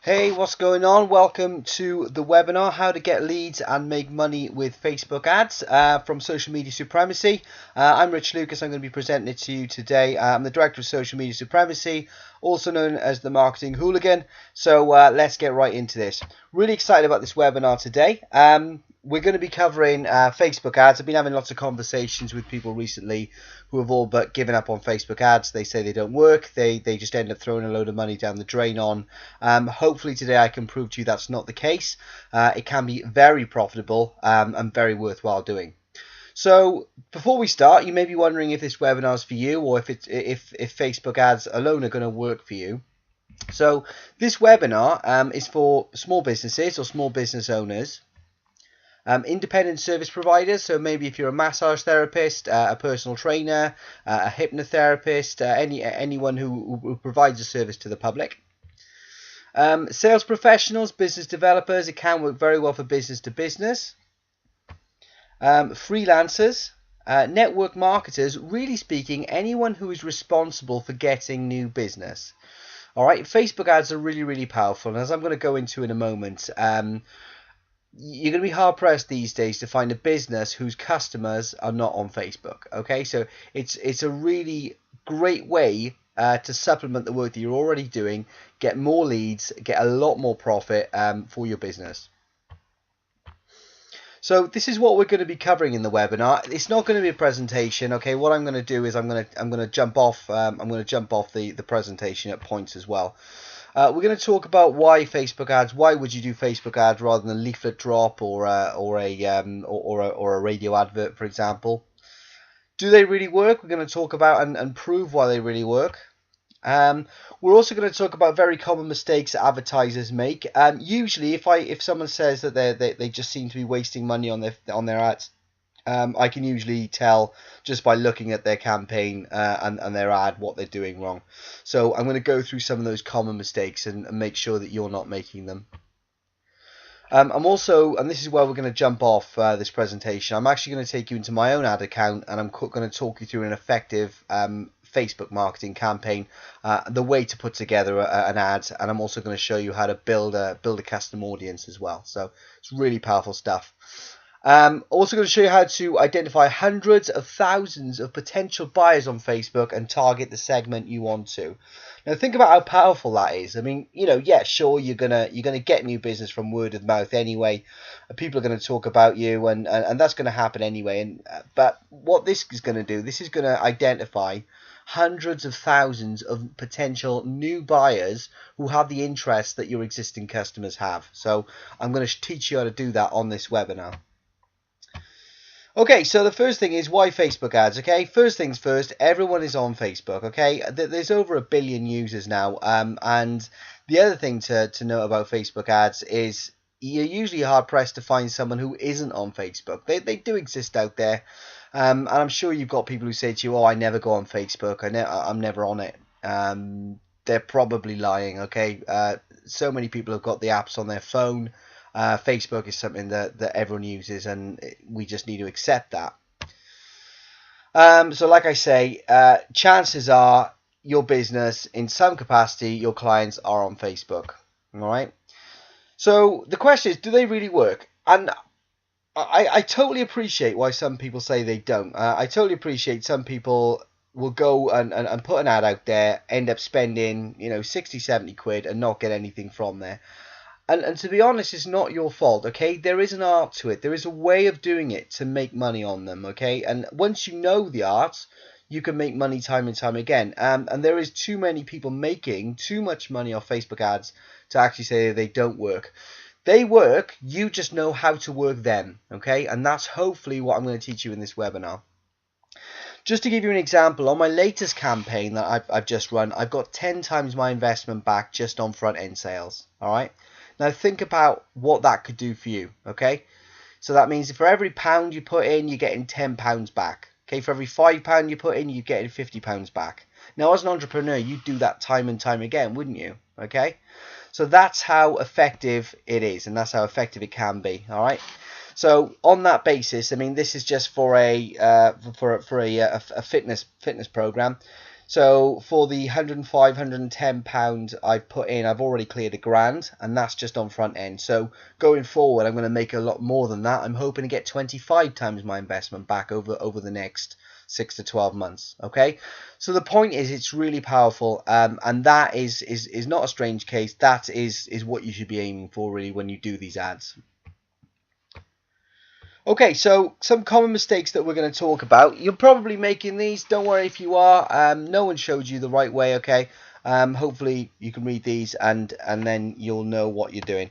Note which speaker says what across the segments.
Speaker 1: Hey, what's going on? Welcome to the webinar, How to Get Leads and Make Money with Facebook Ads from Social Media Supremacy. I'm Rich Lucas. I'm going to be presenting it to you today. I'm the Director of Social Media Supremacy, also known as the Marketing Hooligan. So let's get right into this. Really excited about this webinar today. We're going to be covering Facebook ads. I've been having lots of conversations with people recently who have all but given up on Facebook ads. They say they don't work. They just end up throwing a load of money down the drain on. Hopefully today I can prove to you that's not the case. It can be very profitable and very worthwhile doing. So before we start, you may be wondering if this webinar is for you, or if Facebook ads alone are going to work for you. So this webinar is for small businesses or small business owners. Independent service providers, so maybe if you're a massage therapist, a personal trainer, a hypnotherapist, anyone who provides a service to the public. Sales professionals, business developers, it can work very well for business to business. Freelancers, network marketers, really speaking, anyone who is responsible for getting new business. Alright, Facebook ads are really powerful, and as I'm going to go into in a moment, you're going to be hard pressed these days to find a business whose customers are not on Facebook. Okay, so it's a really great way to supplement the work that you're already doing, get more leads, get a lot more profit for your business. So this is what we're going to be covering in the webinar. It's not going to be a presentation. Okay, what I'm going to do is I'm going to jump off. I'm going to jump off the presentation at points as well. We're going to talk about why Facebook ads. Why would you do Facebook ads rather than a leaflet drop or a radio advert, for example? Do they really work? We're going to talk about and prove why they really work. We're also going to talk about very common mistakes that advertisers make. Usually, if someone says that they just seem to be wasting money on their ads, I can usually tell just by looking at their campaign and their ad what they're doing wrong. So I'm going to go through some of those common mistakes and make sure that you're not making them. I'm also, and this is where we're going to jump off this presentation, I'm actually going to take you into my own ad account, and I'm going to talk you through an effective Facebook marketing campaign, the way to put together an ad, and I'm also going to show you how to build a custom audience as well. So it's really powerful stuff. Also going to show you how to identify hundreds of thousands of potential buyers on Facebook and target the segment you want to. Now think about how powerful that is. I mean, yeah, sure, you're gonna get new business from word of mouth anyway. People are going to talk about you, and that's going to happen anyway. But what this is going to do, this is going to identify hundreds of thousands of potential new buyers who have the interest that your existing customers have. So I'm going to teach you how to do that on this webinar. Okay, so the first thing is, why Facebook ads? Okay, first things first, everyone is on Facebook. Okay, there's over 1 billion users now, and the other thing to know about Facebook ads is you're usually hard pressed to find someone who isn't on Facebook. They do exist out there, and I'm sure you've got people who say to you, "Oh, I never go on Facebook. I'm never on it." They're probably lying. Okay, so many people have got the apps on their phone. Facebook is something that everyone uses, and we just need to accept that. So like I say, chances are your business, in some capacity, your clients are on Facebook. All right. So the question is, do they really work? And I totally appreciate why some people say they don't. I totally appreciate some people will go and put an ad out there, end up spending 60, 70 quid and not get anything from there. And to be honest, it's not your fault, okay? There is an art to it. There is a way of doing it to make money on them, okay? And once you know the art, you can make money time and time again. And there is too many people making too much money off Facebook ads to actually say they don't work. They work, you just know how to work them, okay? And that's hopefully what I'm going to teach you in this webinar. Just to give you an example, on my latest campaign that I've just run, I've got 10 times my investment back just on front-end sales, all right? Now think about what that could do for you, okay? So that means for every £1 you put in, you're getting £10 back. Okay, for every £5 you put in, you're getting £50 back. Now as an entrepreneur, you'd do that time and time again, wouldn't you? Okay? So that's how effective it is, and that's how effective it can be, all right? So on that basis, I mean, this is just for a fitness program. So for the £105, £110 I've put in, I've already cleared £1,000, and that's just on front end. So going forward, I'm going to make a lot more than that. I'm hoping to get 25 times my investment back over the next 6 to 12 months. Okay, so the point is, it's really powerful, and that is not a strange case. That is what you should be aiming for, really, when you do these ads. Okay, so some common mistakes that we're going to talk about. You're probably making these. Don't worry if you are. No one showed you the right way, okay? Hopefully you can read these and then you'll know what you're doing.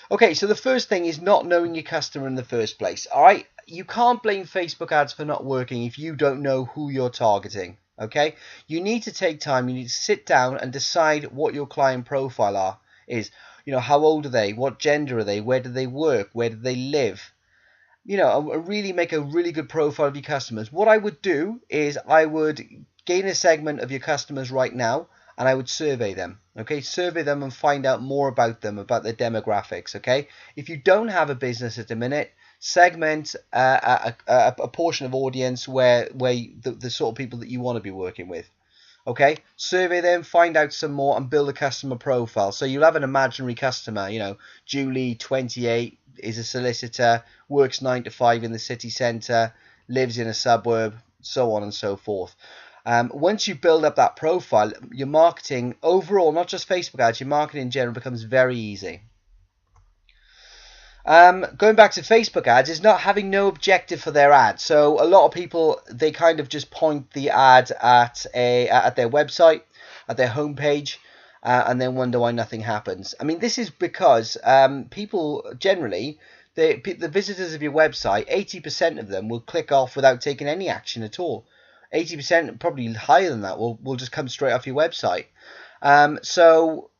Speaker 1: Okay, so the first thing is not knowing your customer in the first place. All right, you can't blame Facebook ads for not working if you don't know who you're targeting. Okay, you need to take time. You need to sit down and decide what your client profile is. You know, how old are they? What gender are they? Where do they work? Where do they live? You know, really make a really good profile of your customers. What I would do is I would gain a segment of your customers right now, and I would survey them. Okay, survey them and find out more about them, about their demographics. Okay, if you don't have a business at the minute, segment a portion of audience where the sort of people that you want to be working with. Okay, survey them, find out some more, and build a customer profile. So you'll have an imaginary customer. You know, Julie, 28, is a solicitor, works 9 to 5 in the city centre, lives in a suburb, so on and so forth. Once you build up that profile, your marketing overall, not just Facebook ads, your marketing in general becomes very easy. Going back to Facebook ads is not having no objective for their ad. So a lot of people, they kind of just point the ad at their website, at their homepage, and then wonder why nothing happens. I mean, this is because people generally, the visitors of your website, 80% of them will click off without taking any action at all. 80%, probably higher than that, will just come straight off your website. So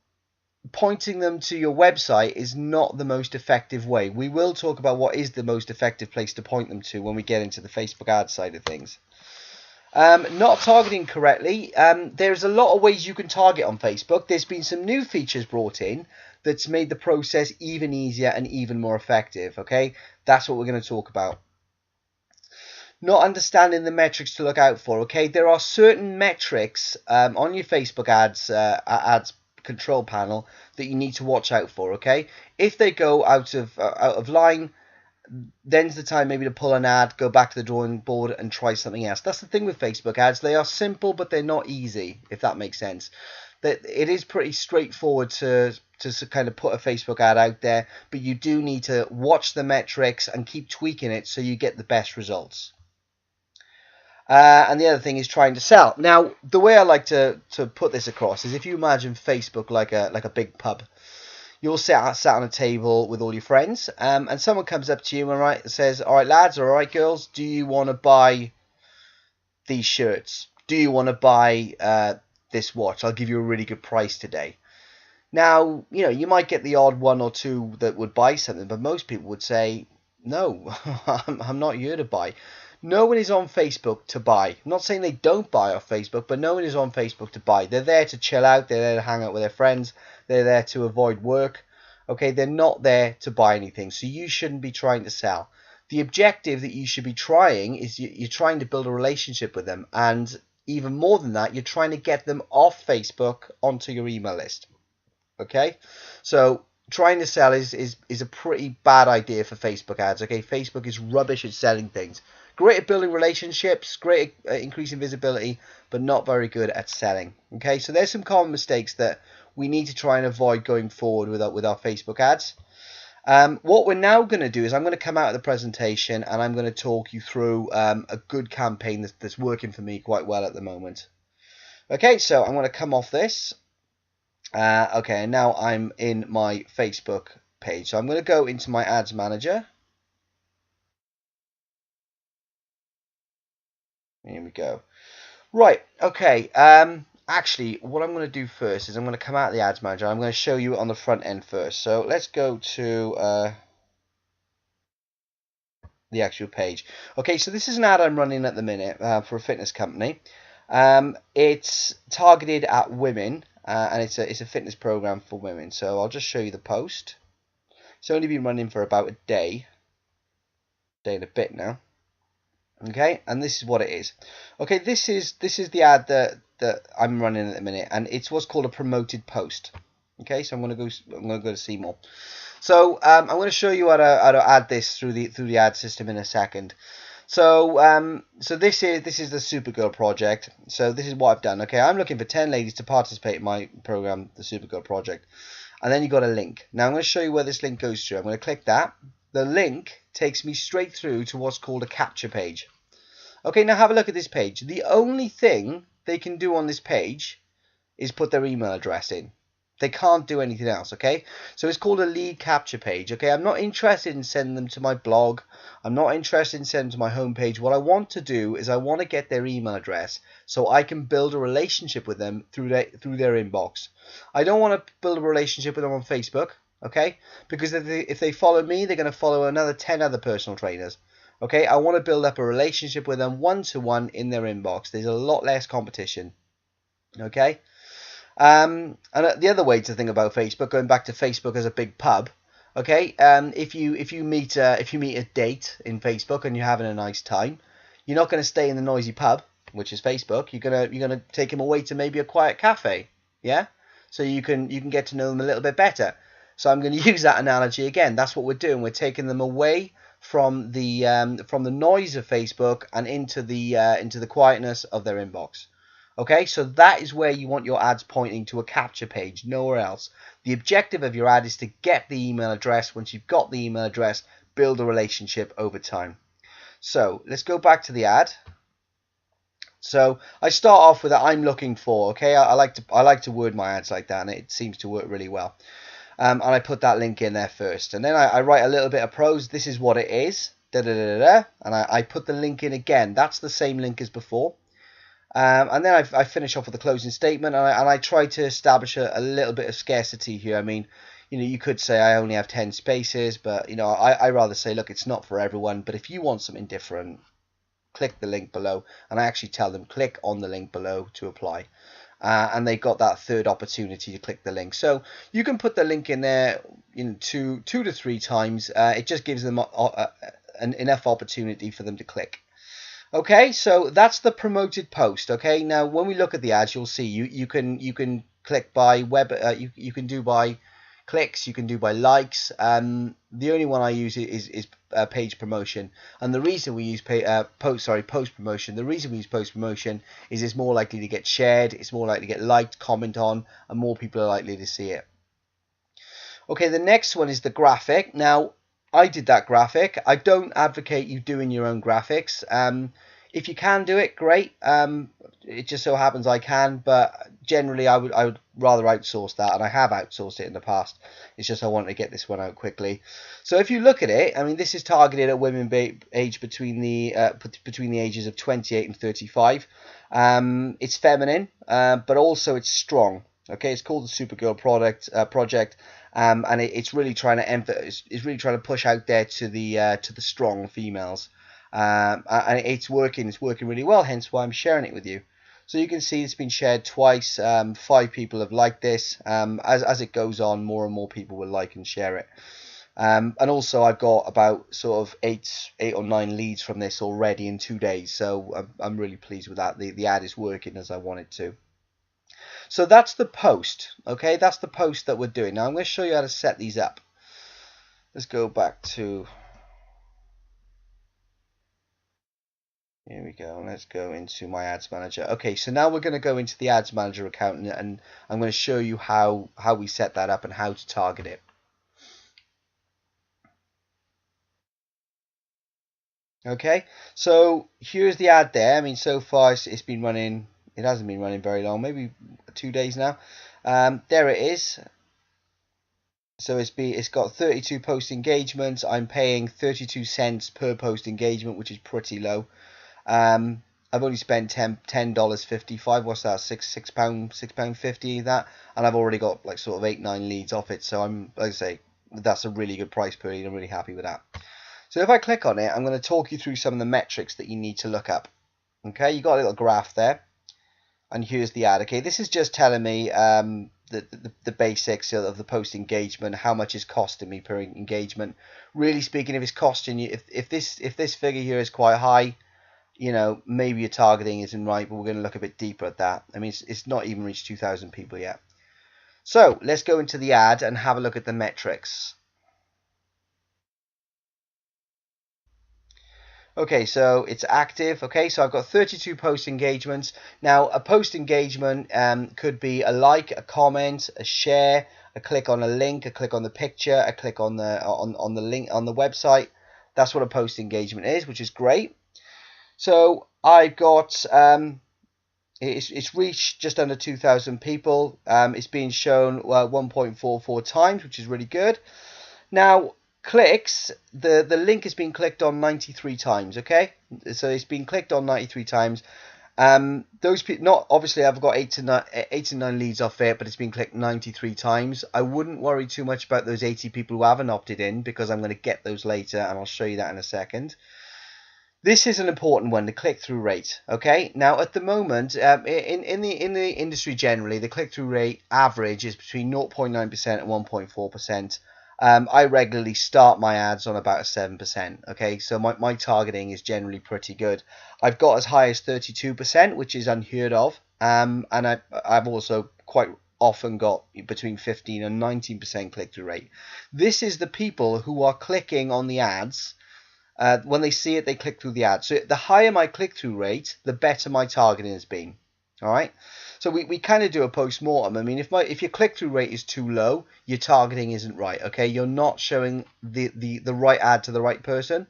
Speaker 1: pointing them to your website is not the most effective way. We will talk about what is the most effective place to point them to when we get into the Facebook ad side of things. Not targeting correctly. There's a lot of ways you can target on Facebook. There's been some new features brought in that's made the process even easier and even more effective. Okay, that's what we're going to talk about. Not understanding the metrics to look out for. Okay, there are certain metrics on your Facebook ads control panel that you need to watch out for. Okay, if they go out of line, then's the time maybe to pull an ad, go back to the drawing board and try something else. That's the thing with Facebook ads. They are simple, but they're not easy, if that makes sense. That it is pretty straightforward to kind of put a Facebook ad out there, but you do need to watch the metrics and keep tweaking it so you get the best results. And the other thing is trying to sell. Now, the way I like to put this across is if you imagine Facebook like a big pub. You're sat on a table with all your friends, and someone comes up to you and says, all right, lads, or all right, girls, do you want to buy these shirts? Do you want to buy this watch? I'll give you a really good price today. Now, you know, you might get the odd one or two that would buy something, but most people would say, no, I'm not here to buy. No one is on Facebook to buy. I'm not saying they don't buy off Facebook, but no one is on Facebook to buy. They're there to chill out. They're there to hang out with their friends. They're there to avoid work. Okay, they're not there to buy anything. So you shouldn't be trying to sell. The objective that you should be trying is you're trying to build a relationship with them. And even more than that, you're trying to get them off Facebook onto your email list. Okay, so trying to sell is a pretty bad idea for Facebook ads. Okay, Facebook is rubbish at selling things. Great at building relationships, great at increasing visibility, but not very good at selling. Okay, so there's some common mistakes that we need to try and avoid going forward with our Facebook ads. What we're now going to do is I'm going to come out of the presentation and I'm going to talk you through a good campaign that's working for me quite well at the moment. Okay, so I'm going to come off this. Okay, and now I'm in my Facebook page. So I'm going to go into my ads manager. Here we go. Right, okay. Actually, what I'm going to do first is I'm going to come out of the ads manager. I'm going to show you on the front end first. So let's go to the actual page. Okay, so this is an ad I'm running at the minute for a fitness company. It's targeted at women, and it's a fitness program for women. So I'll just show you the post. It's only been running for about a day and a bit now. Okay, and this is what it is. Okay, this is the ad that that I'm running at the minute, and it's what's called a promoted post. Okay, so I'm gonna go to see more. So I'm going to show you how to add this through the ad system in a second. So so this is the Supergirl project. So this is what I've done. Okay, I'm looking for 10 ladies to participate in my program, the Supergirl project. And then you got a link. Now I'm going to show you where this link goes to. I'm going to click that. The link takes me straight through to what's called a capture page. Okay, now have a look at this page. The only thing they can do on this page is put their email address in. They can't do anything else, okay? So it's called a lead capture page, okay? I'm not interested in sending them to my blog. I'm not interested in sending them to my homepage. What I want to do is I want to get their email address so I can build a relationship with them through their inbox. I don't want to build a relationship with them on Facebook, okay? Because if they follow me, they're going to follow another 10 other personal trainers. Okay, I want to build up a relationship with them one-to-one in their inbox. There's a lot less competition, okay? And the other way to think about Facebook, going back to Facebook as a big pub, okay? If you meet a date in Facebook and you're having a nice time, you're not going to stay in the noisy pub, which is Facebook. You're gonna take them away to maybe a quiet cafe, yeah? So you can get to know them a little bit better. So I'm going to use that analogy again. That's what we're doing. We're taking them away from the noise of Facebook and into the quietness of their inbox. Okay, so that is where you want your ads pointing to a capture page, nowhere else. The objective of your ad is to get the email address. Once you've got the email address, build a relationship over time. So let's go back to the ad. So I start off with I'm looking for. Okay, I like to word my ads like that, and it seems to work really well. And I put that link in there first, and then I write a little bit of prose. This is what it is, and I put the link in again. That's the same link as before. And then I finish off with a closing statement, and I try to establish a little bit of scarcity here. I mean, you could say I only have 10 spaces, but I rather say, look, it's not for everyone. But if you want something different, click the link below, and I actually tell them click on the link below to apply. And they got that third opportunity to click the link. So you can put the link in there two to three times. It just gives them enough opportunity for them to click. Okay, so that's the promoted post. Okay, now when we look at the ads, you'll see you can click by web. You can do by clicks. You can do by likes. The only one I use is page promotion, and the reason we use post promotion. The reason we use post promotion is it's more likely to get shared. It's more likely to get liked, comment on, and more people are likely to see it. Okay, the next one is the graphic. Now, I did that graphic. I don't advocate you doing your own graphics. If you can do it, great. It just so happens I can, but generally I would rather outsource that, and I have outsourced it in the past. It's just I wanted to get this one out quickly. So if you look at it, I mean, this is targeted at women aged between the ages of 28 and 35. It's feminine, but also it's strong. Okay, it's called the Supergirl project, and it's really trying to push out there to the strong females, and it's working really well. Hence why I'm sharing it with you. So you can see it's been shared twice. 5 people have liked this. As it goes on, more and more people will like and share it. And also I've got about sort of 8 or 9 leads from this already in 2 days. So I'm really pleased with that. The ad is working as I want it to. So that's the post, okay? That's the post that we're doing. Now I'm going to show you how to set these up. Let's go back to... Here we go. Let's go into my Ads Manager. Okay, so now we're going to go into the Ads Manager account, and I'm going to show you how we set that up and how to target it. Okay, so here's the ad there. I mean, so far it's been running... It hasn't been running very long, maybe 2 days now. There it is. So it's got 32 post engagements. I'm paying 32 cents per post engagement, which is pretty low. I've only spent $10.55. What's that? £6.50 that, and I've already got like sort of 8-9 leads off it. So I'm, like I say, that's a really good price per lead. I'm really happy with that. So if I click on it, I'm going to talk you through some of the metrics that you need to look up. Okay, you got a little graph there. And here's the ad. Okay, this is just telling me the basics of the post engagement, how much is costing me per engagement. Really speaking, if it's costing you, if this figure here is quite high, you know, maybe your targeting isn't right, but we're going to look a bit deeper at that. I mean, it's not even reached 2,000 people yet. So let's go into the ad and have a look at the metrics. Okay, so it's active. Okay, so I've got 32 post engagements. Now, a post engagement could be a like, a comment, a share, a click on a link, a click on the picture, a click on the link on the website. That's what a post engagement is, which is great. So I've got it's reached just under 2,000 people. It's being shown 1.44 times, which is really good. Now, clicks, the link has been clicked on 93 times, okay? So it's been clicked on 93 times. Those people, not obviously I've got 8 to 9 leads off it, but it's been clicked 93 times. I wouldn't worry too much about those 80 people who haven't opted in, because I'm going to get those later, and I'll show you that in a second. This is an important one, the click-through rate. Okay, now at the moment, in the industry generally, the click-through rate average is between 0.9% and 1.4%. I regularly start my ads on about a 7%. Okay, so my targeting is generally pretty good. I've got as high as 32%, which is unheard of. And I've also quite often got between 15 and 19% click-through rate. This is the people who are clicking on the ads. When they see it, they click through the ad. So the higher my click-through rate, the better my targeting has been. All right. So we kind of do a post-mortem. I mean, if your click-through rate is too low, your targeting isn't right. Okay, you're not showing the right ad to the right person.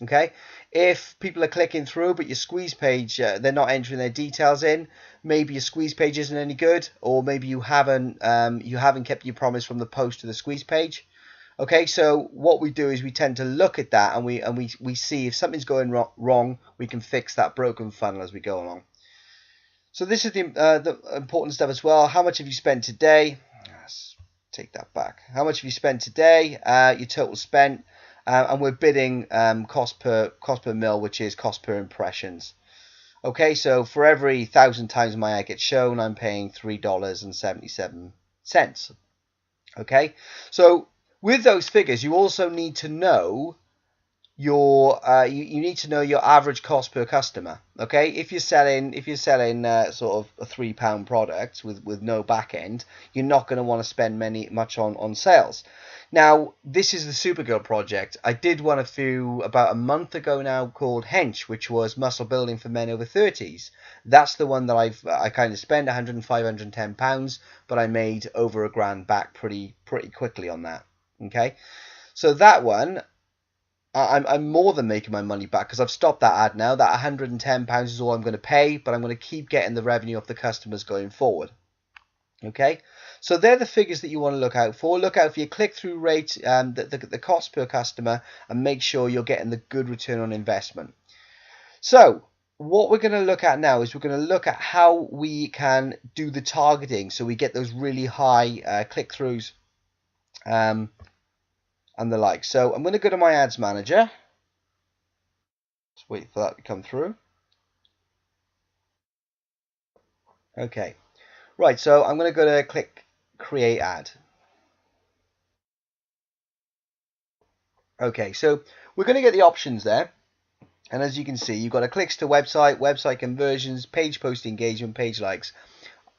Speaker 1: Okay, if people are clicking through, but your squeeze page, they're not entering their details in. Maybe your squeeze page isn't any good, or maybe you haven't kept your promise from the post to the squeeze page. Okay, so what we do is we tend to look at that, and we see if something's going wrong, we can fix that broken funnel as we go along. So this is the important stuff as well. How much have you spent today? Let's take that back. How much have you spent today? Your total spent, and we're bidding cost per mil, which is cost per impressions. Okay, so for every 1,000 times my ad gets shown, I'm paying $3.77. Okay, so with those figures, you also need to know your you need to know your average cost per customer. Okay, if you're selling sort of a £3 product with no back end, you're not going to want to spend much on sales. Now, this is the Supergirl project. I did one about a month ago now called Hench, which was muscle building for men over 30s. That's the one that I kind of spent £105–110, but I made over £1,000 back pretty quickly on that. Okay, so that one, I'm more than making my money back, because I've stopped that ad now. That £110 is all I'm going to pay, but I'm going to keep getting the revenue of the customers going forward. Okay, so they're the figures that you want to look out for. Look out for your click-through rate, the cost per customer, and make sure you're getting the good return on investment. So what we're going to look at now is we're going to look at how we can do the targeting, so we get those really high click-throughs and the like. So I'm going to go to my ads manager. Just wait for that to come through. Okay, right, so I'm going to go to click create ad. Okay, so we're going to get the options there, and as you can see, you've got a clicks to website, website conversions, page post engagement, page likes.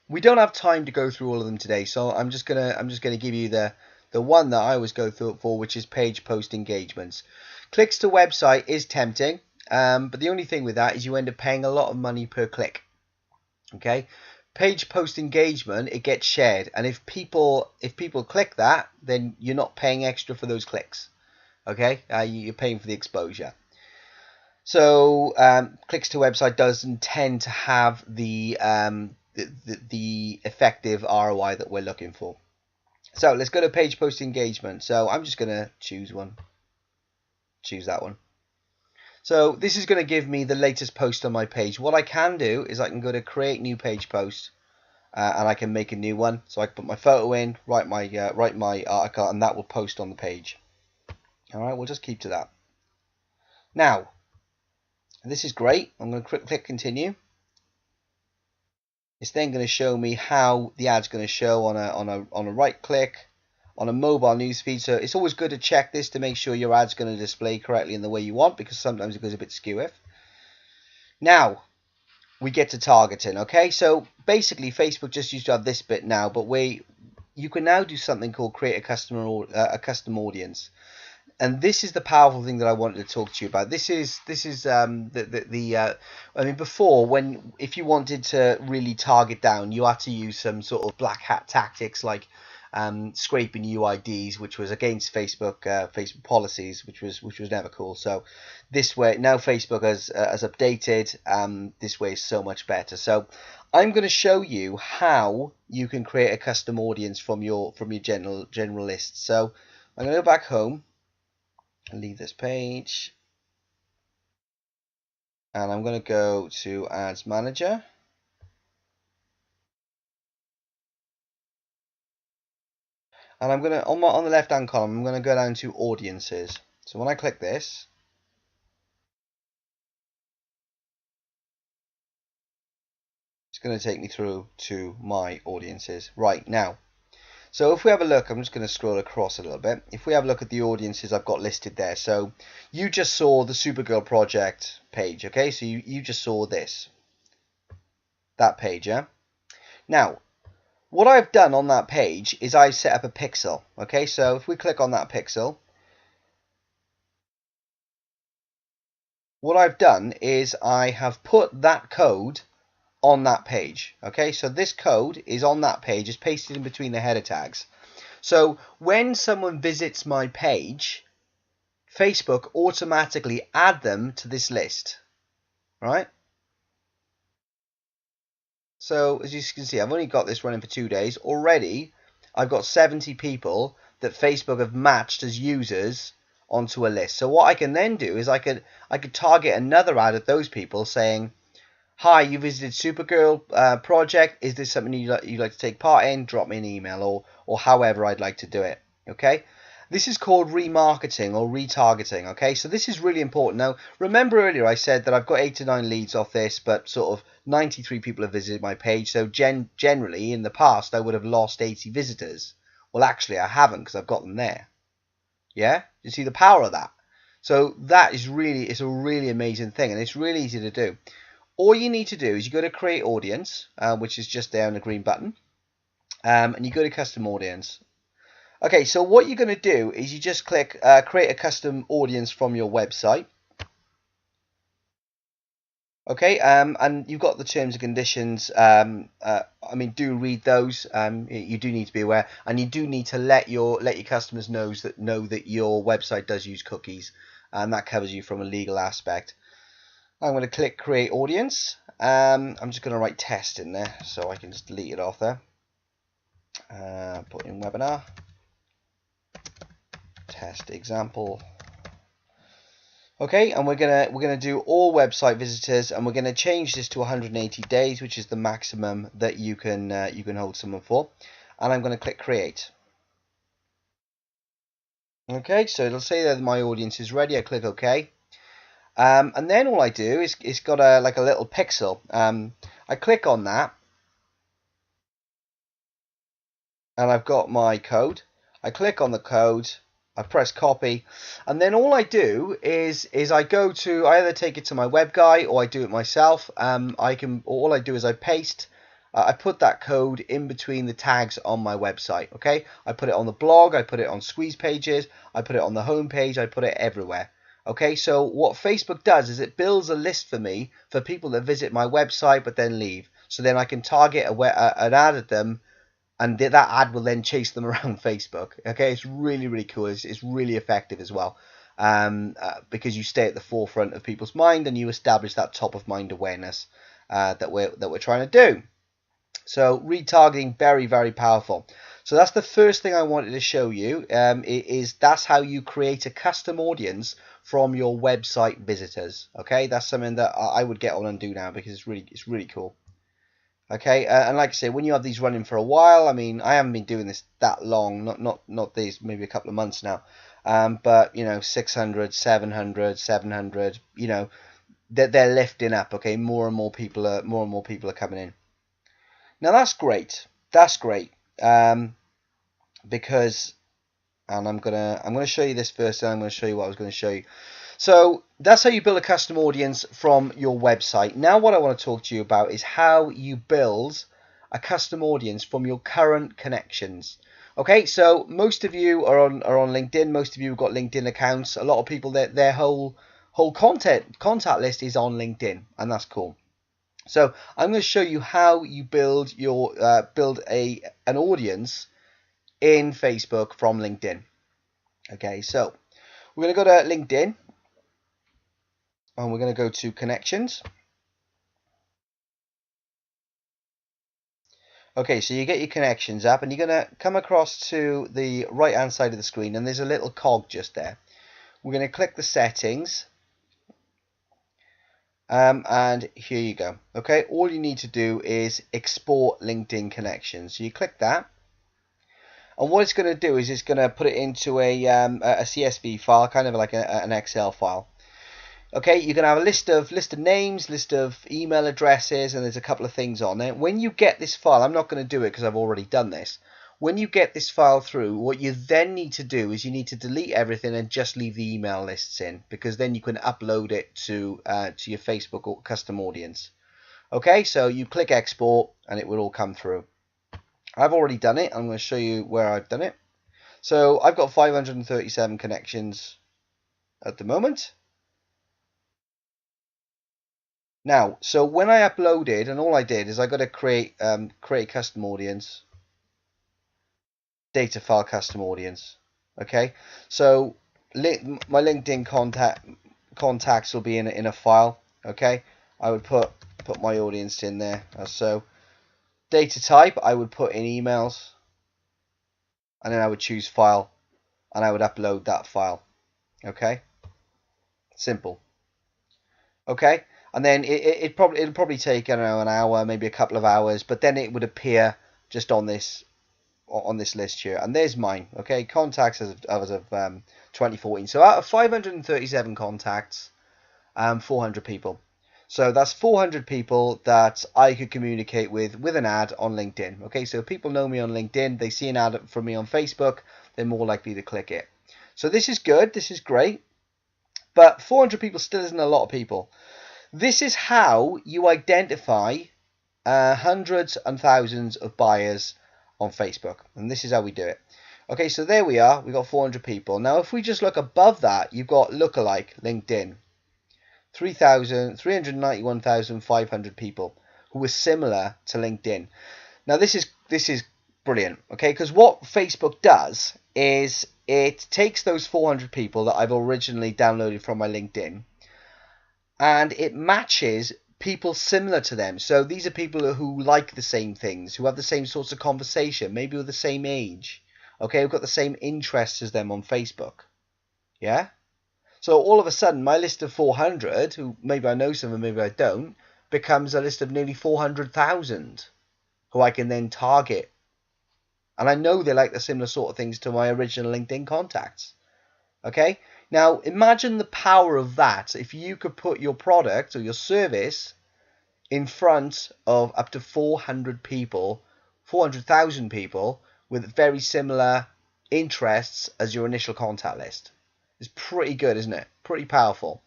Speaker 1: We don't have time to go through all of them today, so I'm just gonna give you the one that I always go through for, which is page post engagements. Clicks to website is tempting, but the only thing with that is you end up paying a lot of money per click. Okay, page post engagement, it gets shared, and if people click that, then you're not paying extra for those clicks. Okay, you're paying for the exposure. So clicks to website doesn't tend to have the effective ROI that we're looking for. So let's go to page post engagement. So I'm just going to choose that one. So this is going to give me the latest post on my page. What I can do is I can go to create new page post, and I can make a new one. So I can put my photo in, write my article, and that will post on the page. All right, we'll just keep to that. Now, this is great. I'm going to click continue. It's then going to show me how the ad's going to show on a right click on a mobile newsfeed. So it's always good to check this to make sure your ad's going to display correctly in the way you want, because sometimes it goes a bit skew. Now we get to targeting. Okay, so basically Facebook just used to have this bit now, but you can now do something called create a custom audience. And this is the powerful thing that I wanted to talk to you about. This is I mean, before, when if you wanted to really target down, you had to use some sort of black hat tactics like scraping UIDs, which was against Facebook policies, which was never cool. So this way now Facebook has updated. This way is so much better. So I'm going to show you how you can create a custom audience from your general list. So I'm going to go back home and leave this page, and I'm going to go to Ads Manager, and I'm going to on the left hand column I'm going to go down to audiences. So when I click this, it's going to take me through to my audiences right now. So if we have a look, I'm just going to scroll across a little bit. If we have a look at the audiences I've got listed there, so you just saw the Supergirl project page, okay? So you just saw that page, yeah? Now, what I've done on that page is I've set up a pixel, okay? So if we click on that pixel, what I've done is I have put that code on that page, okay? So this code is on that page, it's pasted in between the header tags. So when someone visits my page, Facebook automatically add them to this list, right? So as you can see, I've only got this running for 2 days. Already, I've got 70 people that Facebook have matched as users onto a list. So what I can then do is I could target another ad at those people saying, "Hi, you visited Supergirl project. Is this something you'd like to take part in? Drop me an email," or however I'd like to do it. Okay. This is called remarketing or retargeting, okay? So this is really important. Now, remember earlier I said that I've got 8 to 9 leads off this, but sort of 93 people have visited my page. So generally, in the past, I would have lost 80 visitors. Well, actually, I haven't because I've got them there. Yeah? You see the power of that? So that is it's a really amazing thing, and it's really easy to do. All you need to do is you go to Create Audience, which is just there on the green button, and you go to Custom Audience. Okay, so what you're going to do is you just click create a custom audience from your website. Okay, and you've got the terms and conditions. I mean, do read those. You do need to be aware, and you do need to let your customers know that your website does use cookies, and that covers you from a legal aspect. I'm going to click create audience. I'm just going to write test in there so I can just delete it off there. Put in webinar. Test example. Okay, and we're gonna do all website visitors, and we're gonna change this to 180 days, which is the maximum that you can hold someone for. And I'm gonna click create. Okay, so it'll say that my audience is ready. I click OK, and then all I do is it's got like a little pixel. I click on that, and I've got my code. I click on the code. I press copy, and then all I do is I either take it to my web guy or I do it myself. All I do is I paste, I put that code in between the tags on my website. Okay, I put it on the blog, I put it on squeeze pages, I put it on the home page, I put it everywhere. Okay, so what Facebook does is it builds a list for me for people that visit my website but then leave. So then I can target an ad at them, and that ad will then chase them around Facebook. Okay, it's really, really cool. It's really effective as well, because you stay at the forefront of people's mind and you establish that top of mind awareness that we're trying to do. So retargeting, very, very powerful. So that's the first thing I wanted to show you. That's how you create a custom audience from your website visitors. Okay, that's something that I would get on and do now because it's really cool. Okay, and like I say, when you have these running for a while, I mean, I haven't been doing this that long, not these, maybe a couple of months now, but you know, 600, 700, you know, they're lifting up. Okay, more and more people are coming in. Now that's great. That's great, because, and I'm gonna show you this first, and I'm gonna show you what I was going to show you. So that's how you build a custom audience from your website. Now what I want to talk to you about is how you build a custom audience from your current connections. Okay, so most of you are on LinkedIn. Most of you have got LinkedIn accounts. A lot of people, their whole contact list is on LinkedIn, and that's cool. So I'm going to show you how you build your an audience in Facebook from LinkedIn. Okay, so we're going to go to LinkedIn, and we're going to go to connections. Okay, so you get your connections up, and you're going to come across to the right hand side of the screen, and there's a little cog just there. We're going to click the settings, and here you go. Okay, all you need to do is export LinkedIn connections. So you click that, and what it's going to do is it's going to put it into a CSV file, kind of like an Excel file. Okay, you're going to have a list of names, list of email addresses, and there's a couple of things on there. When you get this file, I'm not going to do it because I've already done this. When you get this file through, what you then need to do is you need to delete everything and just leave the email lists in, because then you can upload it to your Facebook or custom audience. Okay, so you click export and it will all come through. I've already done it. I'm going to show you where I've done it. So I've got 537 connections at the moment. Now, so when I uploaded, and all I did is I got to create a custom audience, data file custom audience. Okay, so my LinkedIn contacts will be in a file. Okay, I would put my audience in there. So data type I would put in emails, and then I would choose file, and I would upload that file. Okay, simple. Okay, and then it'll probably take, I don't know, an hour, maybe a couple of hours, but then it would appear just on this list here, and there's mine. Okay, contacts as of 2014. So out of 537 contacts, 400 people. So that's 400 people that I could communicate with an ad on LinkedIn. Okay, so if people know me on LinkedIn, they see an ad from me on Facebook, they're more likely to click it. So this is good, this is great, but 400 people still isn't a lot of people. This is how you identify hundreds and thousands of buyers on Facebook, and this is how we do it. Okay, so there we are, we've got 400 people. Now if we just look above that, you've got lookalike LinkedIn, 391,500 people who were similar to LinkedIn. Now this is brilliant, okay, because what Facebook does is it takes those 400 people that I've originally downloaded from my LinkedIn, and it matches people similar to them. So these are people who like the same things, who have the same sorts of conversation, maybe with the same age. Okay, we've got the same interests as them on Facebook. Yeah? So all of a sudden, my list of 400, who maybe I know some and maybe I don't, becomes a list of nearly 400,000 who I can then target. And I know they like the similar sort of things to my original LinkedIn contacts. Okay? Now, imagine the power of that if you could put your product or your service in front of up to 400 people, 400,000 people with very similar interests as your initial contact list. It's pretty good, isn't it? Pretty powerful.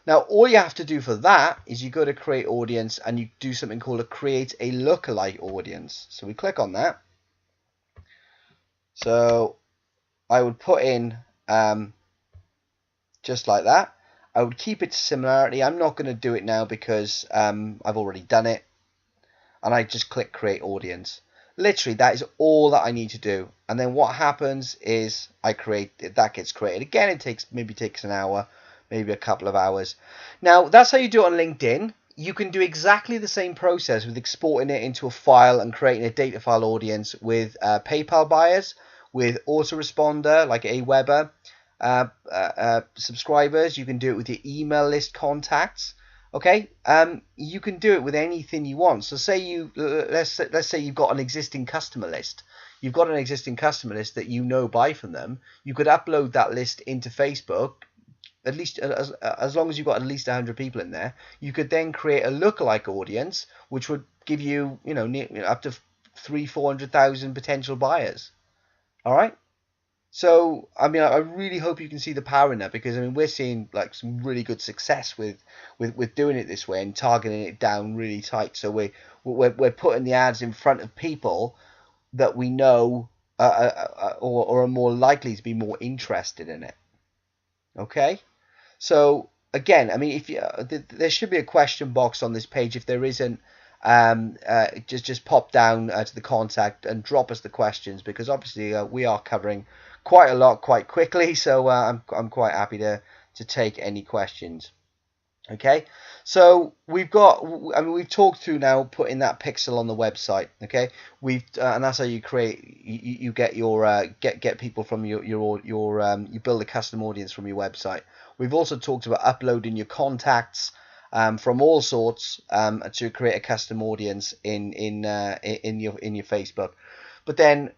Speaker 1: Now, all you have to do for that is you go to create audience and you do something called a create a lookalike audience. So we click on that. So I would put in just like that. I would keep it to similarity. I'm not going to do it now because I've already done it. And I just click create audience. Literally, that is all that I need to do. And then what happens is that gets created. Again, it maybe takes an hour, maybe a couple of hours. Now, that's how you do it on LinkedIn. You can do exactly the same process with exporting it into a file and creating a data file audience with PayPal buyers, with autoresponder like Aweber subscribers. You can do it with your email list contacts. Okay, you can do it with anything you want. So say let's say you've got an existing customer list. You've got an existing customer list that you know buy from them. You could upload that list into Facebook. At least as long as you've got at least 100 people in there, you could then create a lookalike audience, which would give you, up to 300,000-400,000 potential buyers. All right. So, I mean, I really hope you can see the power in that, because I mean, we're seeing like some really good success with doing it this way and targeting it down really tight. So we're putting the ads in front of people that we know or are more likely to be more interested in it. Okay, so again, I mean, if you there should be a question box on this page. If there isn't, just pop down to the contact and drop us the questions, because obviously we are covering quite a lot quite quickly. So I'm quite happy to take any questions. Okay, so we've talked through now putting that pixel on the website. Okay, and that's how you create, you get your get people from you build a custom audience from your website. We've also talked about uploading your contacts from all sorts to create a custom audience in your Facebook. But then,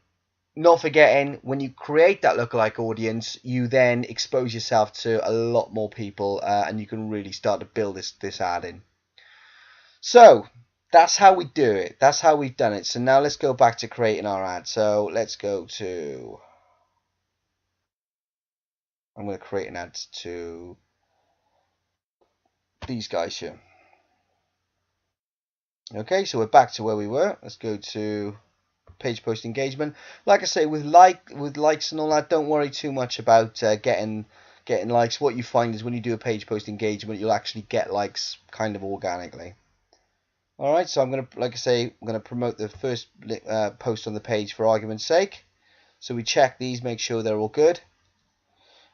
Speaker 1: not forgetting, when you create that lookalike audience, you then expose yourself to a lot more people, and you can really start to build this ad in. So that's how we do it. That's how we've done it. So now let's go back to creating our ad. So let's go to, I'm going to create an ad to these guys here. Okay, so we're back to where we were. Let's go to page post engagement. Like I say, with likes and all that, don't worry too much about getting likes. What you find is when you do a page post engagement, you'll actually get likes kind of organically. All right, so I'm gonna, like I say, I'm gonna promote the first post on the page for argument's sake. So we check these, make sure they're all good,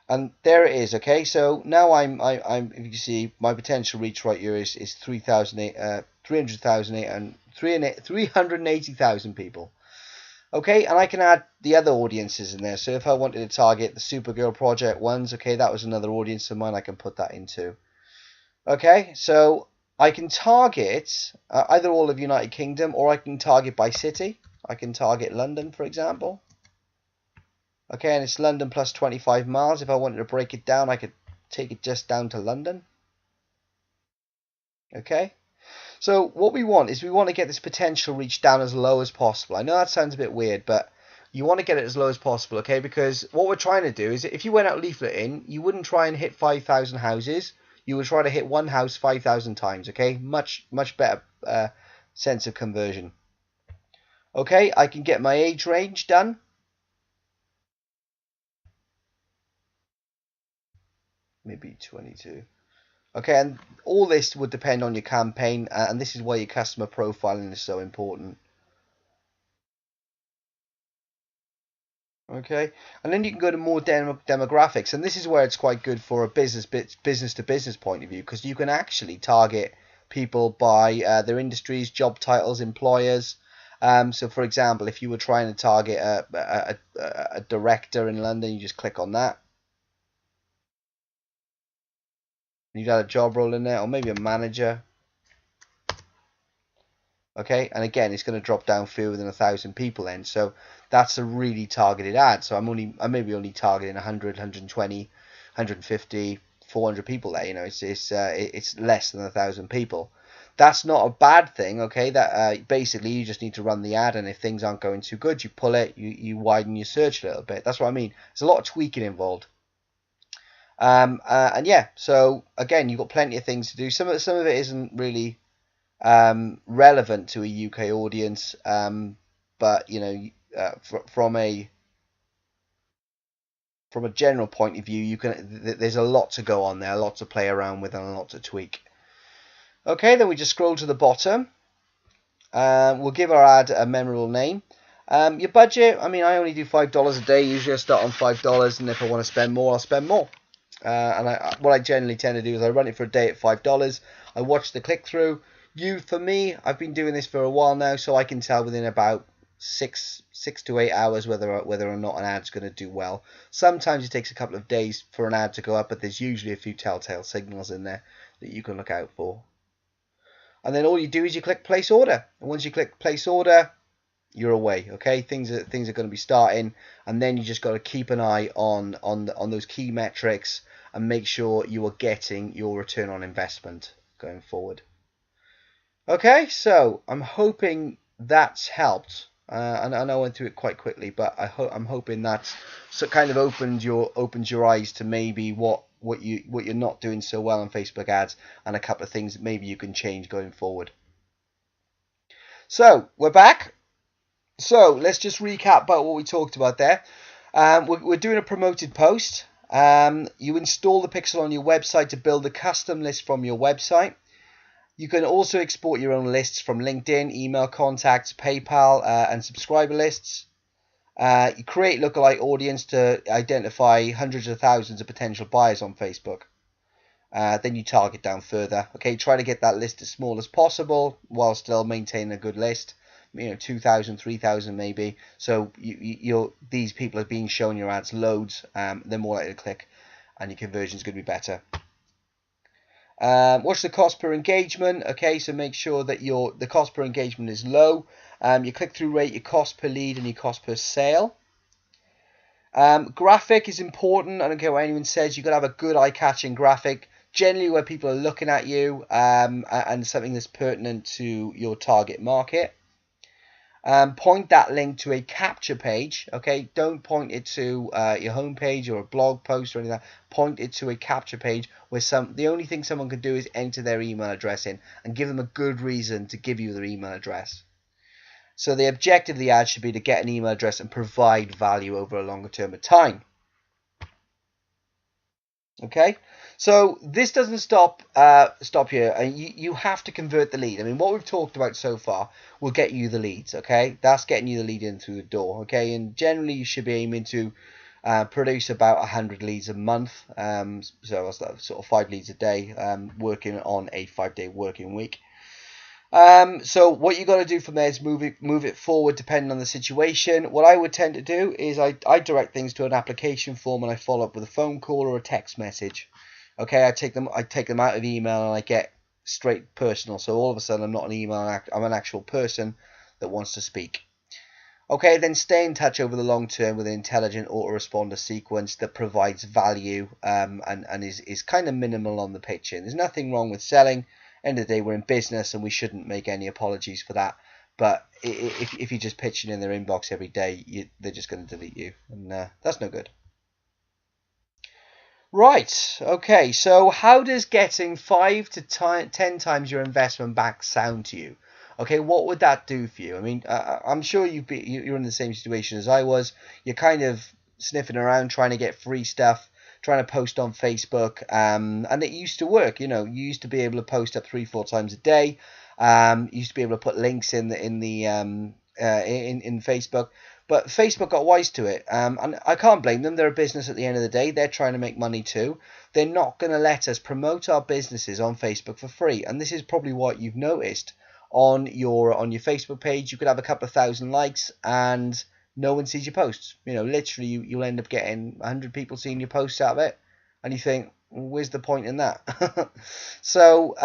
Speaker 1: and there it is. Okay, so now I'm if you see, my potential reach right here is 380,000 people. Okay, and I can add the other audiences in there. So if I wanted to target the Supergirl Project ones, okay, that was another audience of mine, I can put that into. Okay, so I can target either all of United Kingdom, or I can target by city. I can target London, for example. Okay, and it's London plus 25 miles. If I wanted to break it down, I could take it just down to London. Okay. So what we want is, we want to get this potential reach down as low as possible. I know that sounds a bit weird, but you want to get it as low as possible, okay? Because what we're trying to do is, if you went out leafleting, you wouldn't try and hit 5,000 houses. You would try to hit one house 5,000 times, okay? Much better sense of conversion. Okay, I can get my age range done. Maybe 22. Okay, and all this would depend on your campaign, and this is why your customer profiling is so important. Okay, and then you can go to more demographics, and this is where it's quite good for a business to business point of view, because you can actually target people by their industries, job titles, employers. So, for example, if you were trying to target a director in London, you just click on that. You've got a job role in there, or maybe a manager. Okay, and again, it's going to drop down fewer than 1,000 people then. So that's a really targeted ad. So I'm maybe only targeting 100, 120, 150, 400 people there. You know, it's less than 1,000 people. That's not a bad thing. Okay, that basically you just need to run the ad, and if things aren't going too good, you pull it, you widen your search a little bit. That's what I mean. There's a lot of tweaking involved. And yeah, so again, you've got plenty of things to do. Some of it isn't really relevant to a UK audience, but you know, from a general point of view, there's a lot to go on there, a lot to play around with, and a lot to tweak. Okay, then we just scroll to the bottom. We'll give our ad a memorable name. Your budget, I mean, I only do $5 a day. Usually I start on $5, and if I want to spend more, I'll spend more. What I generally tend to do is I run it for a day at $5. I watch the click-through. For me, I've been doing this for a while now, so I can tell within about six to 8 hours whether or not an ad's going to do well. Sometimes it takes a couple of days for an ad to go up, but there's usually a few telltale signals in there that you can look out for. And then all you do is you click place order, and once you click place order, you're away. Okay, things are going to be starting, and then you just got to keep an eye on those key metrics and make sure you are getting your return on investment going forward. Okay, so I'm hoping that's helped. and I went through it quite quickly, but I'm hoping that kind of opens your eyes to maybe what you're not doing so well on Facebook ads, and a couple of things that maybe you can change going forward. So we're back. So let's just recap about what we talked about there. We're doing a promoted post. You install the pixel on your website to build a custom list from your website. You can also export your own lists from LinkedIn, email contacts, PayPal, and subscriber lists. You create lookalike audience to identify hundreds of thousands of potential buyers on Facebook. Then you target down further. Okay, try to get that list as small as possible while still maintaining a good list. 2,000, 3,000 maybe. So these people are being shown your ads loads. They're more likely to click, and your conversion is going to be better. What's the cost per engagement? Okay, so make sure that the cost per engagement is low. Your click-through rate, your cost per lead, and your cost per sale. Graphic is important. I don't care what anyone says. You've got to have a good eye-catching graphic, generally where people are looking at you, and something that's pertinent to your target market. Point that link to a capture page. Okay, don't point it to your homepage or a blog post or anything like that. Point it to a capture page where the only thing someone can do is enter their email address in, and give them a good reason to give you their email address. So the objective of the ad should be to get an email address and provide value over a longer term of time. Okay, so this doesn't stop here, and you have to convert the lead. I mean, what we've talked about so far will get you the leads. Okay, that's getting you the lead in through the door. Okay, and generally you should be aiming to produce about 100 leads a month. So that's sort of 5 leads a day, working on a 5-day working week. So what you got to do from there is move it forward depending on the situation. What I would tend to do is I direct things to an application form, and I follow up with a phone call or a text message. Okay, I take them out of email, and I get straight personal. So all of a sudden I'm not an email, I'm an actual person that wants to speak. Okay, then stay in touch over the long term with an intelligent autoresponder sequence that provides value, and is kind of minimal on the pitching. There's nothing wrong with selling. End of the day, we're in business, and we shouldn't make any apologies for that. But if you're just pitching in their inbox every day, they're just going to delete you, and that's no good. Right, okay, so how does getting 5 to 10 times your investment back sound to you? Okay, what would that do for you? I mean, I'm sure you're in the same situation as I was. You're kind of sniffing around trying to get free stuff, trying to post on Facebook, and it used to work. You used to be able to post up 3-4 times a day. You used to be able to put links in Facebook, but Facebook got wise to it, and I can't blame them. They're a business at the end of the day. They're trying to make money too. They're not going to let us promote our businesses on Facebook for free, and this is probably what you've noticed on your Facebook page. You could have a couple of thousand likes and no one sees your posts. Literally you'll end up getting 100 people seeing your posts out of it, and you think, well, where's the point in that? So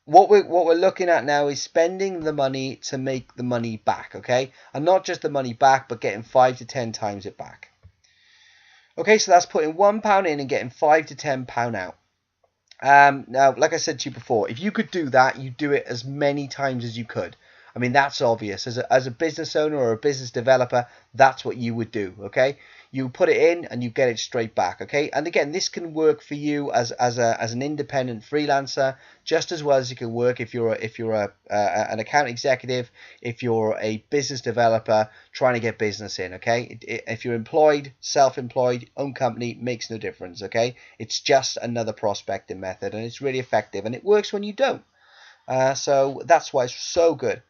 Speaker 1: what we're looking at now is spending the money to make the money back. Okay, and not just the money back, but getting 5 to 10 times it back. Okay, so that's putting £1 in and getting £5 to £10 out. Now, like I said to you before, if you could do that, you do it as many times as you could. I mean, that's obvious. As a business owner or a business developer, that's what you would do. Okay, you put it in and you get it straight back. Okay, and again, this can work for you as an independent freelancer just as well as it can work if you're an account executive, if you're a business developer trying to get business in. Okay, if you're employed, self-employed, own company, makes no difference. Okay, it's just another prospecting method, and it's really effective, and it works when you don't. So that's why it's so good.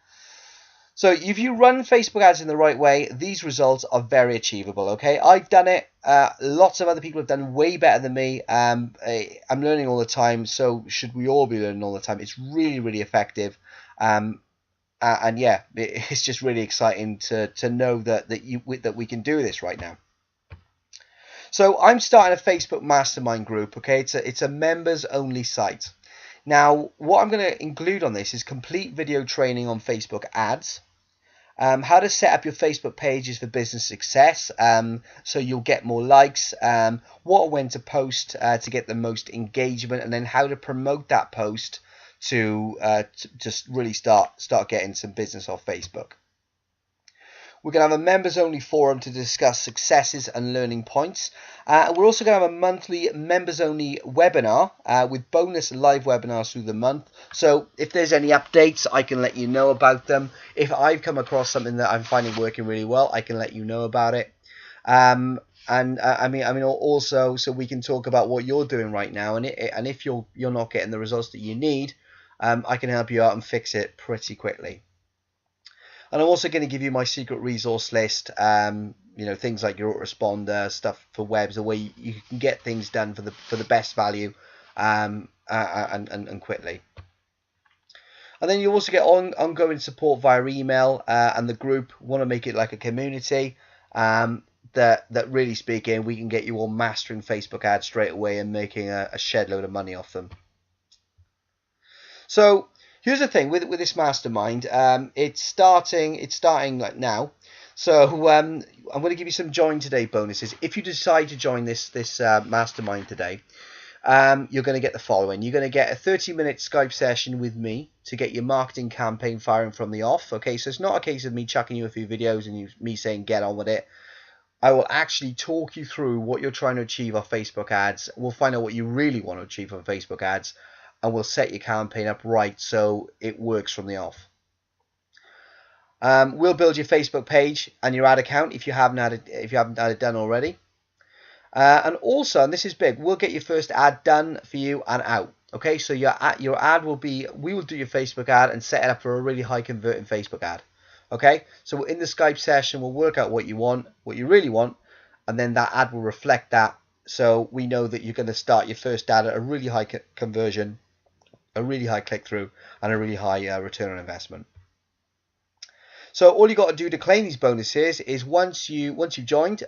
Speaker 1: So if you run Facebook ads in the right way, these results are very achievable. Okay, I've done it. Lots of other people have done way better than me. I'm learning all the time. So should we all be learning all the time? It's really, really effective. And yeah, it's just really exciting to know that we can do this right now. So I'm starting a Facebook mastermind group. Okay, it's a members only site. Now, what I'm going to include on this is complete video training on Facebook ads. How to set up your Facebook pages for business success, so you'll get more likes, what or when to post to get the most engagement, and then how to promote that post to just really start getting some business off Facebook. We're going to have a members-only forum to discuss successes and learning points. We're also going to have a monthly members-only webinar with bonus live webinars through the month. So if there's any updates, I can let you know about them. If I've come across something that I'm finding working really well, I can let you know about it. I mean, also, so we can talk about what you're doing right now, and if you're not getting the results that you need, I can help you out and fix it pretty quickly. And I'm also going to give you my secret resource list, things like your autoresponder, stuff for webs, the way you can get things done for the best value and quickly. And then you also get ongoing support via email, and the group want to make it like a community. That really speaking, we can get you all mastering Facebook ads straight away and making a shed load of money off them. So here's the thing with this mastermind. It's starting like now. So I'm going to give you some join today bonuses. If you decide to join this mastermind today, you're going to get the following. You're going to get a 30-minute Skype session with me to get your marketing campaign firing from the off. Okay, so it's not a case of me chucking you a few videos and me saying get on with it. I will actually talk you through what you're trying to achieve on Facebook ads. We'll find out what you really want to achieve on Facebook ads, and we'll set your campaign up right so it works from the off. We'll build your Facebook page and your ad account if you haven't had it done already. And also, and this is big, we'll get your first ad done for you and out. Okay, so your ad will be, we will do your Facebook ad and set it up for a really high converting Facebook ad. Okay, so in the Skype session, we'll work out what you want, what you really want, and then that ad will reflect that. So we know that you're going to start your first ad at a really high conversion, a really high click-through, and a really high return on investment. So all you got to do to claim these bonuses is once you've joined,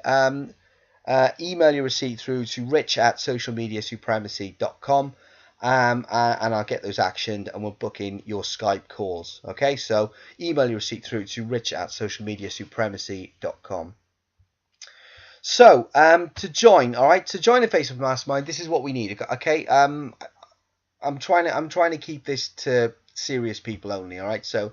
Speaker 1: email your receipt through to rich@socialmediasupremacy.com. And I'll get those actioned and we'll book in your Skype calls. Okay, so email your receipt through to rich@socialmediasupremacy.com. So to join the Facebook Mastermind, this is what we need. Okay, I'm trying to keep this to serious people only. All right, so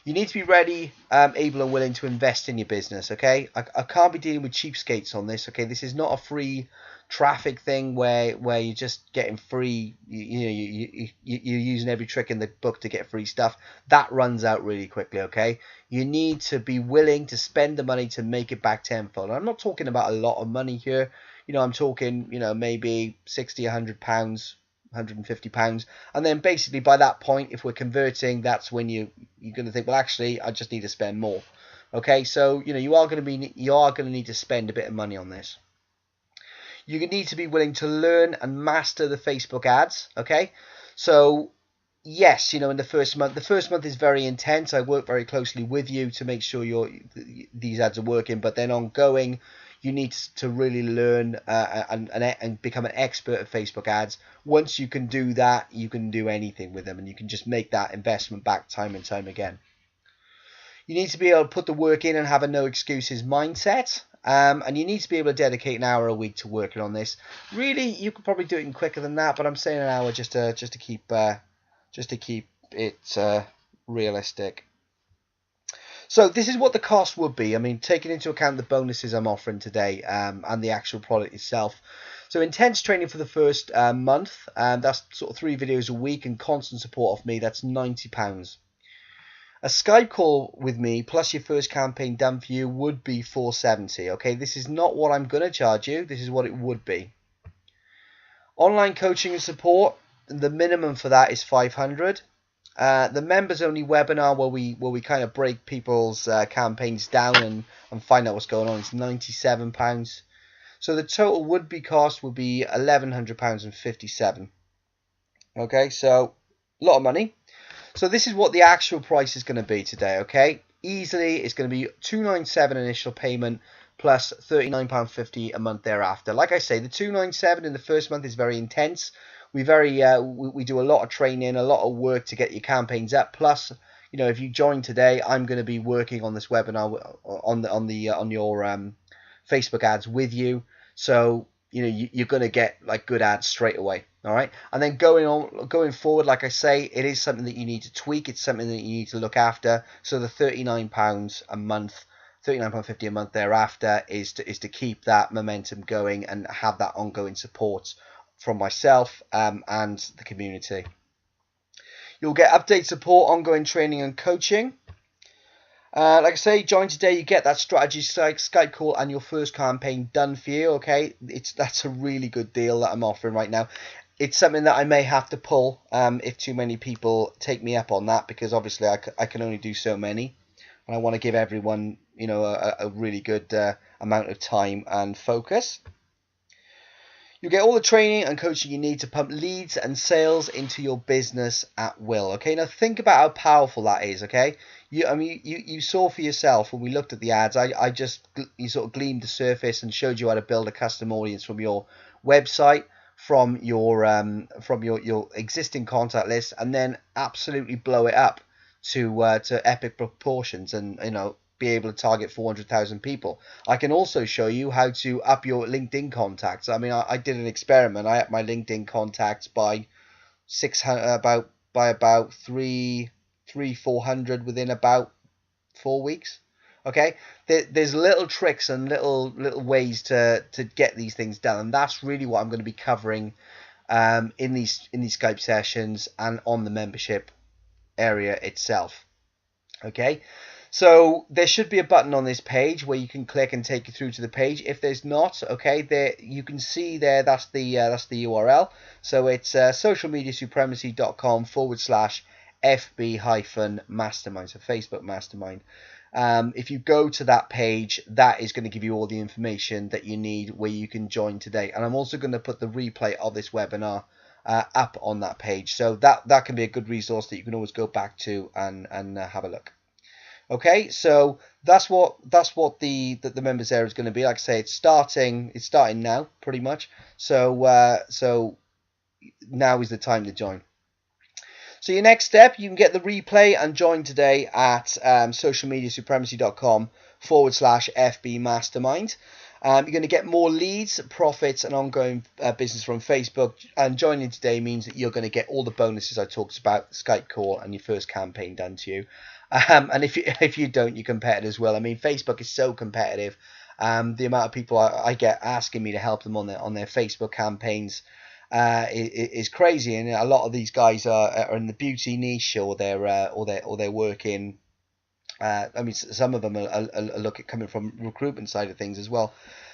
Speaker 1: you need to be ready, able and willing to invest in your business. Okay, I can't be dealing with cheapskates on this. Okay, this is not a free traffic thing where you're just getting free, you're using every trick in the book to get free stuff. That runs out really quickly. Okay, you need to be willing to spend the money to make it back tenfold. I'm not talking about a lot of money here. I'm talking maybe 60, 100 pounds, 150 pounds, and then basically by that point, if we're converting, that's when you're going to think, well, actually I just need to spend more. Okay, so you are going to need to spend a bit of money on this. You need to be willing to learn and master the Facebook ads. Okay, so yes, in the first month is very intense. I work very closely with you to make sure these ads are working, but then ongoing, you need to really learn and become an expert at Facebook ads. Once you can do that, you can do anything with them, and you can just make that investment back time and time again. You need to be able to put the work in and have a no excuses mindset. And you need to be able to dedicate an hour a week to working on this. Really, you could probably do it in quicker than that, but I'm saying an hour just to keep it realistic. So this is what the cost would be. I mean, taking into account the bonuses I'm offering today and the actual product itself. So intense training for the first month, that's sort of 3 videos a week and constant support off me. That's £90. A Skype call with me plus your first campaign done for you would be $470. Okay, this is not what I'm going to charge you. This is what it would be. Online coaching and support, the minimum for that is $500. The members only webinar where we kind of break people's campaigns down and find out what's going on is £97. So the total would-be cost would be £1,100.57. Okay, so a lot of money. So this is what the actual price is going to be today. Okay, easily it's going to be $297 initial payment plus £39.50 a month thereafter. Like I say, the $297 in the first month is very intense. We do a lot of training, a lot of work to get your campaigns up. Plus, if you join today, I'm going to be working on this webinar on your Facebook ads with you. So you're going to get like good ads straight away. All right, and then going forward, like I say, it is something that you need to tweak. It's something that you need to look after. So the £39 a month £39.50 a month thereafter is to keep that momentum going and have that ongoing support from myself and the community. You'll get update support, ongoing training and coaching. Like I say, join today. You get that strategy Skype call and your first campaign done for you. Okay, that's a really good deal that I'm offering right now. It's something that I may have to pull if too many people take me up on that, because obviously I can only do so many, and I want to give everyone, you know, a really good amount of time and focus. You get all the training and coaching you need to pump leads and sales into your business at will. Okay, now think about how powerful that is. Okay, you saw for yourself when we looked at the ads. I just sort of gleamed the surface and showed you how to build a custom audience from your website, from your existing contact list, and then absolutely blow it up to epic proportions, and be able to target 400,000 people. I can also show you how to up your LinkedIn contacts. I mean, I did an experiment. I upped my LinkedIn contacts by 400 within about 4 weeks. Okay, there's little tricks and little ways to get these things done, and that's really what I'm going to be covering in these Skype sessions and on the membership area itself. Okay, so there should be a button on this page where you can click and take you through to the page. If there's not, okay, there you can see there, that's the URL. So it's socialmediasupremacy.com/FB-mastermind, so Facebook Mastermind. If you go to that page, that is going to give you all the information that you need where you can join today. And I'm also going to put the replay of this webinar up on that page, so that can be a good resource that you can always go back to and have a look. Okay, so that's what the members area is going to be. Like I say, it's starting now, pretty much. So so now is the time to join. So your next step, you can get the replay and join today at socialmediasupremacy.com/FB Mastermind. You're going to get more leads, profits, and ongoing business from Facebook. And joining today means that you're going to get all the bonuses I talked about, Skype call, and your first campaign done to you. And if you don't, you're competitive as well. I mean, Facebook is so competitive. The amount of people I get asking me to help them on their Facebook campaigns is crazy. And a lot of these guys are in the beauty niche, or they're working. I mean, some of them are coming from recruitment side of things as well.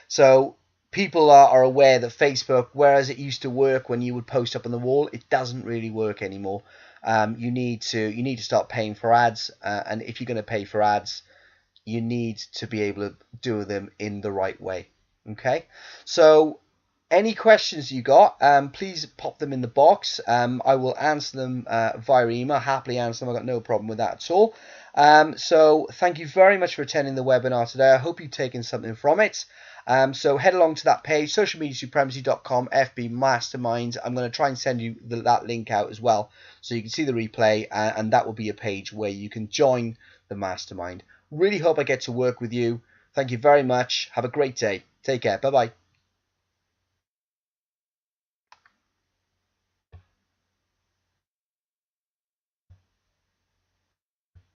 Speaker 1: So people are aware that Facebook, whereas it used to work when you would post up on the wall, it doesn't really work anymore. You need to start paying for ads, and if you're going to pay for ads, you need to be able to do them in the right way. Okay, so any questions you got, please pop them in the box. I will answer them via email. Happily answer them. I've got no problem with that at all. So thank you very much for attending the webinar today. I hope you've taken something from it. So head along to that page, socialmediasupremacy.com/FB Mastermind. I'm going to try and send you that link out as well, so you can see the replay, and that will be a page where you can join the mastermind. Really hope I get to work with you. Thank you very much. Have a great day. Take care. Bye-bye.